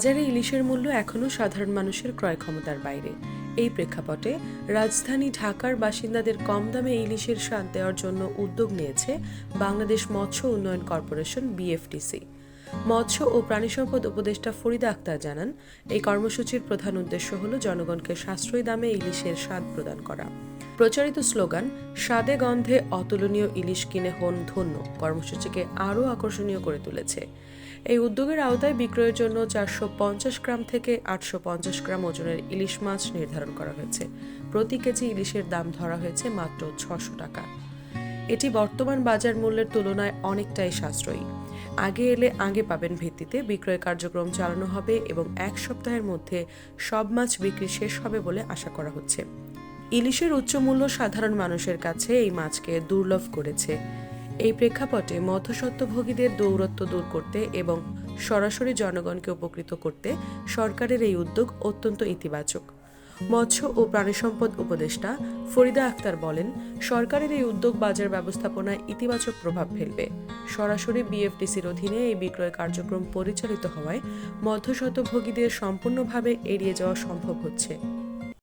বাজারে ইলিশের মূল্য এখনও সাধারণ মানুষের ক্রয় ক্ষমতার বাইরে। এই প্রেক্ষাপটে রাজধানী ঢাকার বাসিন্দাদের কম দামে ইলিশের স্বাদ দেওয়ার জন্য উদ্যোগ নিয়েছে বাংলাদেশ মৎস্য উন্নয়ন কর্পোরেশন বিএফটিসি। মৎস্য ও প্রাণিসম্পদ উপদেষ্টা ফরিদা আক্তার জানান, এই কর্মসূচির প্রধান উদ্দেশ্য হল জনগণকে সাশ্রয়ী দামে ইলিশের স্বাদ প্রদান করা। প্রচারিত স্লোগান স্বাদে গন্ধে অতুলনীয় ইলিশ কিনে হন ধন্য কর্মসূচিকে আরও আকর্ষণীয় করে তুলেছে। এই উদ্যোগের আওতায় বিক্রয়ের জন্য 450 গ্রাম থেকে 850 গ্রাম ওজনের ইলিশ মাছ নির্ধারণ করা হয়েছে। প্রতি কেজি ইলিশের দাম ধরা হয়েছে মাত্র 600 টাকা। এটি বর্তমান বাজার মূল্যের তুলনায় অনেকটাই সাশ্রয়ী। আগে এলে আগে পাবেন ভিত্তিতে বিক্রয় কার্যক্রম চালানো হবে এবং এক সপ্তাহের মধ্যে সব মাছ বিক্রি শেষ হবে বলে আশা করা হচ্ছে। ইলিশের উচ্চ মূল্য সাধারণ মানুষের কাছে এই মাছকে দুর্লভ করেছে। এই প্রেক্ষাপটে মধ্যস্বত্বভোগীদের দৌরত্ব দূর করতে এবং সরাসরি জনগণকে উপকৃত করতে সরকারের এই উদ্যোগ অত্যন্ত ইতিবাচক। মৎস্য ও প্রাণিসম্পদ উপদেষ্টা ফরিদা আক্তার বলেন, সরকারের এই উদ্যোগ বাজার ব্যবস্থাপনায় ইতিবাচক প্রভাব ফেলবে। সরাসরি বিএফটিসির অধীনে এই বিক্রয় কার্যক্রম পরিচালিত হওয়ায় মধ্যস্বত্বভোগীদের সম্পূর্ণভাবে এড়িয়ে যাওয়া সম্ভব হচ্ছে।